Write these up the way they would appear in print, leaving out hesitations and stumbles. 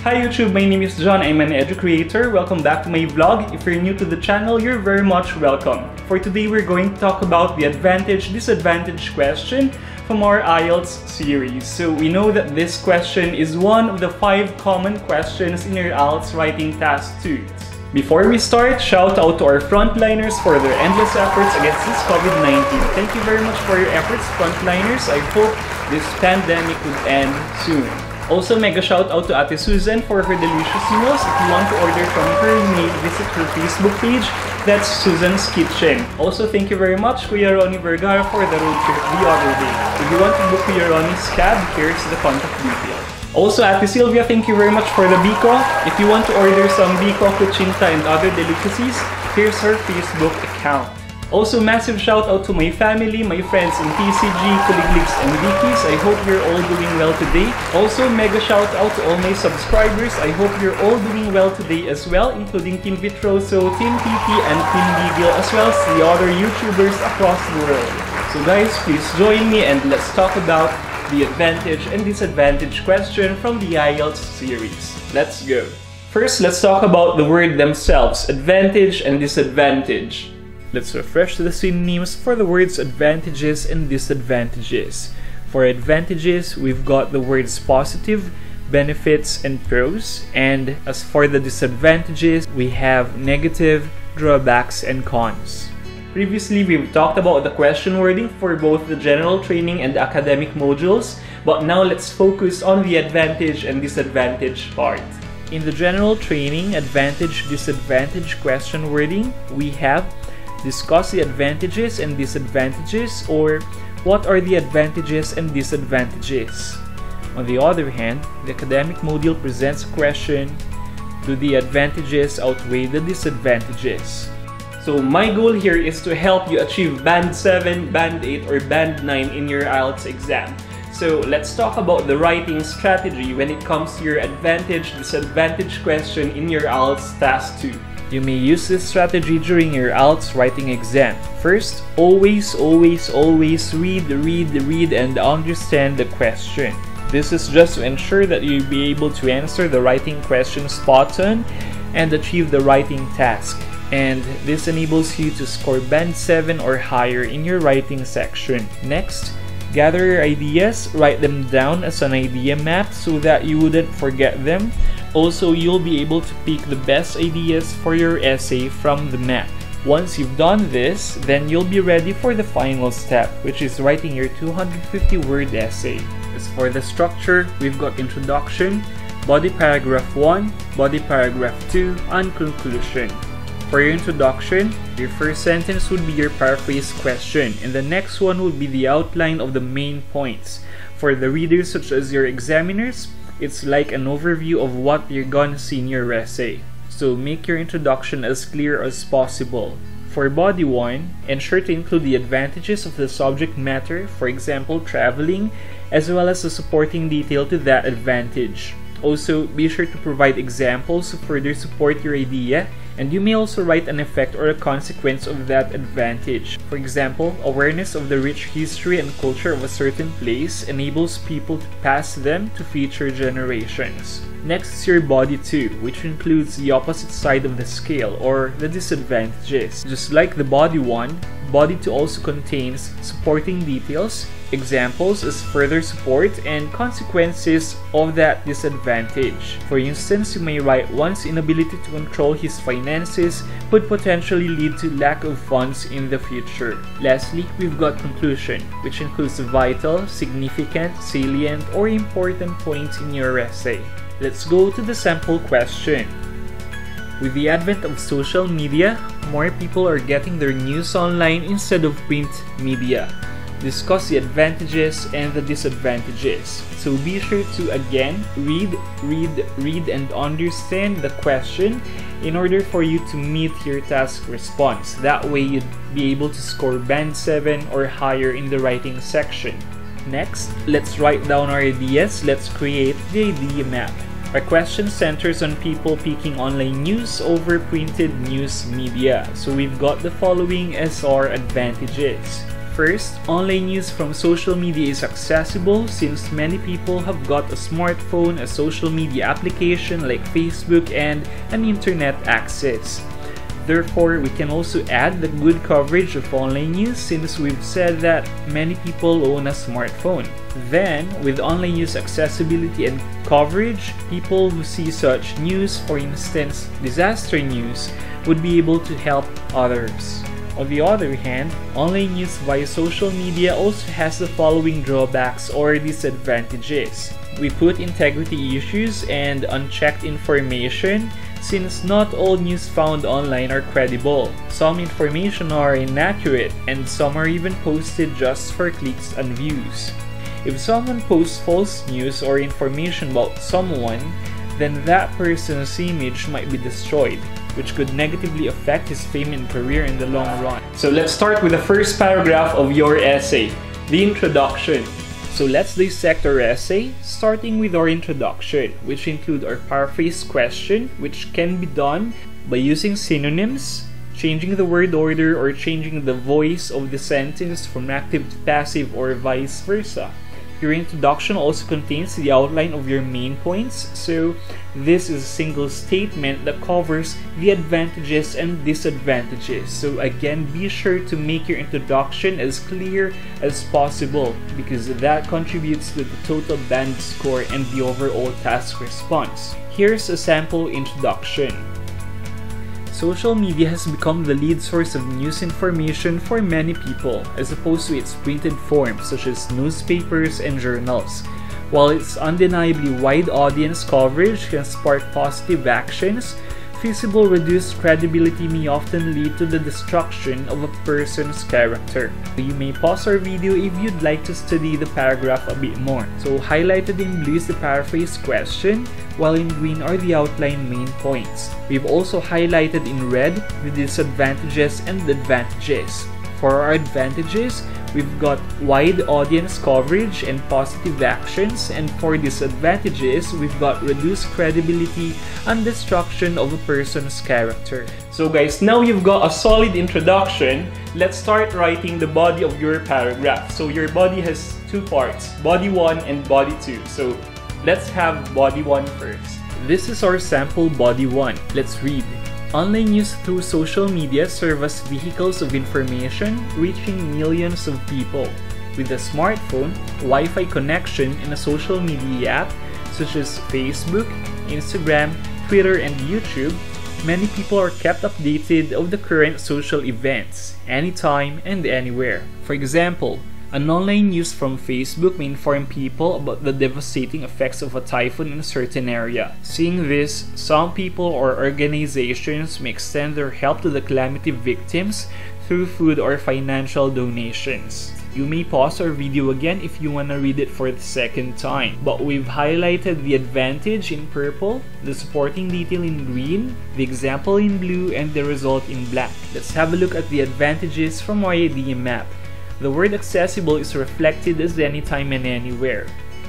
Hi YouTube, my name is John. I'm an educator. Welcome back to my vlog. If you're new to the channel, you're very much welcome. For today, we're going to talk about the advantage-disadvantage question from our IELTS series. So we know that this question is one of the 5 common questions in your IELTS Writing Task 2. Before we start, shout out to our frontliners for their endless efforts against this COVID-19. Thank you very much for your efforts, frontliners. I hope this pandemic would end soon. Also, mega shout out to Ate Susan for her delicious meals. If you want to order from her, you may visit her Facebook page. That's Susan's Kitchen. Also, thank you very much, Kuya Ronnie Vergara, for the road trip the other day. If you want to book Kuya Ronnie's cab, here's the contact details. Also, Ate Sylvia, thank you very much for the biko. If you want to order some biko, kuchinta, and other delicacies, here's her Facebook account. Also, massive shout out to my family, my friends in TCG, Kuligligs, and Dickies. I hope you're all doing well today. Also, mega shout out to all my subscribers. I hope you're all doing well today as well, including Team Vitroso, Team TT, and Team Bigil, as well as the other YouTubers across the world. So guys, please join me and let's talk about the advantage and disadvantage question from the IELTS series. Let's go. First, let's talk about the word themselves, advantage and disadvantage. Let's refresh the synonyms for the words advantages and disadvantages. For advantages, we've got the words positive, benefits, and pros. And as for the disadvantages, we have negative, drawbacks, and cons. Previously, we've talked about the question wording for both the general training and academic modules, but now let's focus on the advantage and disadvantage part. In the general training advantage disadvantage question wording, we have discuss the advantages and disadvantages, or what are the advantages and disadvantages. On the other hand, the academic module presents a question, do the advantages outweigh the disadvantages? So my goal here is to help you achieve Band 7, Band 8, or Band 9 in your IELTS exam. So let's talk about the writing strategy when it comes to your advantage-disadvantage question in your IELTS Task 2. You may use this strategy during your IELTS writing exam. First, always read and understand the question. This is just to ensure that you'll be able to answer the writing question spot on and achieve the writing task. And this enables you to score Band 7 or higher in your writing section. Next, gather your ideas, write them down as an idea map so that you wouldn't forget them. Also, you'll be able to pick the best ideas for your essay from the map. Once you've done this, then you'll be ready for the final step, which is writing your 250-word essay. As for the structure, we've got introduction, body paragraph 1, body paragraph 2, and conclusion. For your introduction, your first sentence would be your paraphrase question, and the next one would be the outline of the main points. For the readers such as your examiners, it's like an overview of what you're gonna see in your essay. So make your introduction as clear as possible. For body 1, ensure to include the advantages of the subject matter, for example, traveling, as well as the supporting detail to that advantage. Also, be sure to provide examples to further support your idea, and you may also write an effect or a consequence of that advantage. For example, awareness of the rich history and culture of a certain place enables people to pass them to future generations. Next is your body 2, which includes the opposite side of the scale, or the disadvantages. Just like the body 1, body 2 also contains supporting details, examples as further support, and consequences of that disadvantage. For instance, you may write one's inability to control his finances could potentially lead to lack of funds in the future. Lastly, we've got conclusion, which includes the vital, significant, salient, or important points in your essay. Let's go to the sample question. With the advent of social media, more people are getting their news online instead of print media. Discuss the advantages and the disadvantages. So be sure to again read and understand the question in order for you to meet your task response. That way you'd be able to score Band 7 or higher in the writing section. Next, let's write down our ideas. Let's create the idea map. Our question centers on people picking online news over printed news media. So we've got the following as our advantages. First, online news from social media is accessible since many people have got a smartphone, a social media application like Facebook, and an internet access. Therefore, we can also add the good coverage of online news since we've said that many people own a smartphone. Then, with online news accessibility and coverage, people who see such news, for instance disaster news, would be able to help others. On the other hand, online news via social media also has the following drawbacks or disadvantages. We put integrity issues and unchecked information since not all news found online are credible. Some information are inaccurate and some are even posted just for clicks and views. If someone posts false news or information about someone, then that person's image might be destroyed, which could negatively affect his fame and career in the long run. So let's start with the first paragraph of your essay, the introduction. So let's dissect our essay, starting with our introduction, which include our paraphrase question, which can be done by using synonyms, changing the word order, or changing the voice of the sentence from active to passive or vice versa. Your introduction also contains the outline of your main points, so this is a single statement that covers the advantages and disadvantages. So again, be sure to make your introduction as clear as possible because that contributes to the total band score and the overall task response. Here's a sample introduction. Social media has become the lead source of news information for many people, as opposed to its printed form such as newspapers and journals. While its undeniably wide audience coverage can spark positive actions, feasible reduced credibility may often lead to the destruction of a person's character. You may pause our video if you'd like to study the paragraph a bit more. So highlighted in blue is the paraphrase question, while in green are the outline main points. We've also highlighted in red the disadvantages and advantages. For our advantages, we've got wide audience coverage and positive actions, and for disadvantages, we've got reduced credibility and destruction of a person's character. So guys, now you've got a solid introduction, let's start writing the body of your paragraph. So your body has two parts, body 1 and body 2. So let's have body 1 first. This is our sample body 1. Let's read. Online news through social media serve as vehicles of information reaching millions of people. With a smartphone, Wi-Fi connection, and a social media app such as Facebook, Instagram, Twitter, and YouTube, many people are kept updated of the current social events, anytime and anywhere. For example, an online news from Facebook may inform people about the devastating effects of a typhoon in a certain area. Seeing this, some people or organizations may extend their help to the calamity victims through food or financial donations. You may pause our video again if you want to read it for the second time. But we've highlighted the advantage in purple, the supporting detail in green, the example in blue, and the result in black. Let's have a look at the advantages from our idea map. The word accessible is reflected as anytime and anywhere.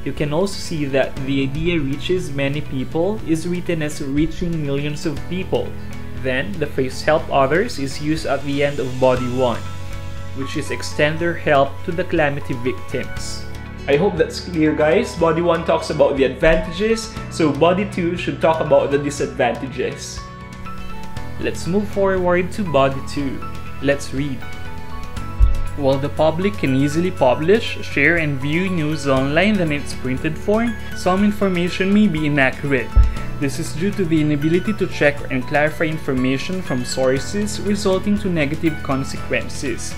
You can also see that the idea reaches many people is written as reaching millions of people. Then, the phrase help others is used at the end of body 1, which is extend their help to the calamity victims. I hope that's clear, guys. Body 1 talks about the advantages, so body 2 should talk about the disadvantages. Let's move forward to body 2. Let's read. While the public can easily publish, share, and view news online in its printed form, some information may be inaccurate. This is due to the inability to check and clarify information from sources, resulting to negative consequences.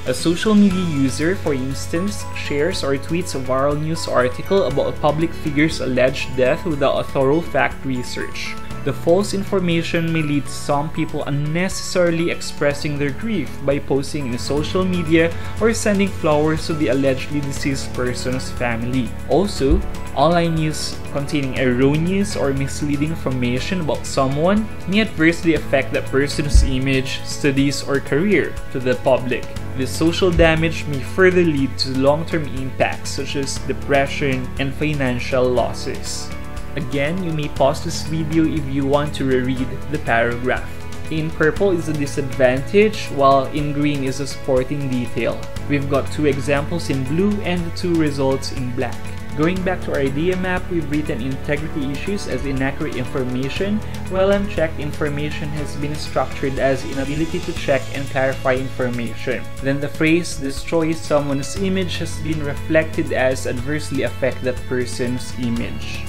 A social media user, for instance, shares or tweets a viral news article about a public figure's alleged death without a thorough fact research. The false information may lead to some people unnecessarily expressing their grief by posting in social media or sending flowers to the allegedly deceased person's family. Also, online news containing erroneous or misleading information about someone may adversely affect that person's image, studies, or career to the public. This social damage may further lead to long-term impacts such as depression and financial losses. Again, you may pause this video if you want to reread the paragraph. In purple is a disadvantage, while in green is a supporting detail. We've got 2 examples in blue and 2 results in black. Going back to our idea map, we've written integrity issues as inaccurate information, while unchecked information has been structured as inability to check and clarify information. Then the phrase destroy someone's image has been reflected as adversely affect that person's image.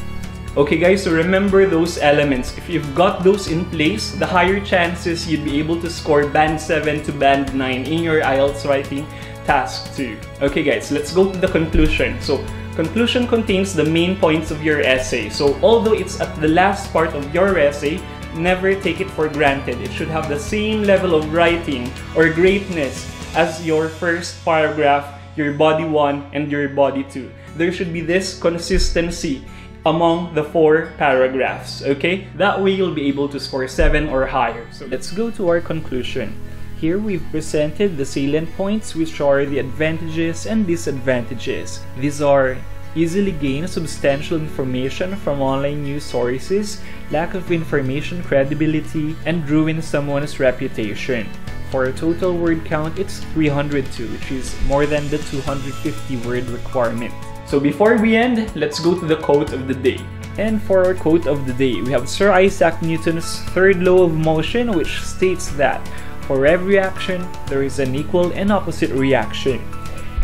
Okay guys, so remember those elements. If you've got those in place, the higher chances you'd be able to score band 7 to band 9 in your IELTS writing task 2. Okay guys, let's go to the conclusion. So conclusion contains the main points of your essay. So although it's at the last part of your essay, never take it for granted. It should have the same level of writing or greatness as your first paragraph, your body 1, and your body 2. There should be this consistency among the 4 paragraphs, okay? That way you'll be able to score 7 or higher. So let's go to our conclusion. Here we've presented the salient points, which are the advantages and disadvantages. These are easily gain substantial information from online news sources, lack of information credibility, and ruin someone's reputation. For a total word count, it's 302, which is more than the 250 word requirement. So before we end, let's go to the quote of the day. And for our quote of the day, we have Sir Isaac Newton's third law of motion, which states that for every action, there is an equal and opposite reaction.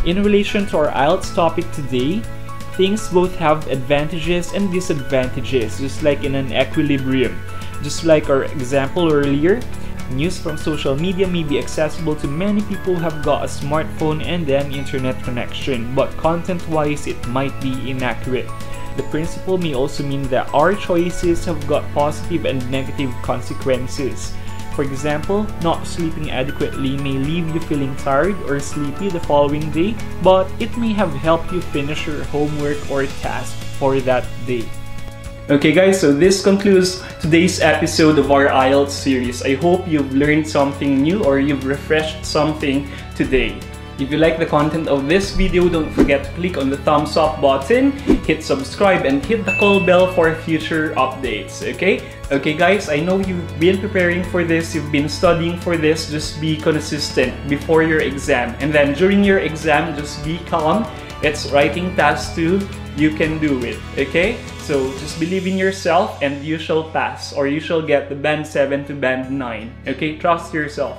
In relation to our IELTS topic today, things both have advantages and disadvantages, just like in an equilibrium. Just like our example earlier, news from social media may be accessible to many people who have got a smartphone and an internet connection, but content-wise it might be inaccurate. The principle may also mean that our choices have got positive and negative consequences. For example, not sleeping adequately may leave you feeling tired or sleepy the following day, but it may have helped you finish your homework or task for that day. Okay guys, so this concludes today's episode of our IELTS series. I hope you've learned something new or you've refreshed something today. If you like the content of this video, don't forget to click on the thumbs up button, hit subscribe, and hit the call bell for future updates, okay? Okay guys, I know you've been preparing for this, you've been studying for this, just be consistent before your exam. And then during your exam, just be calm. It's writing task 2, you can do it, okay? So just believe in yourself and you shall pass, or you shall get the band 7 to band 9, okay? Trust yourself.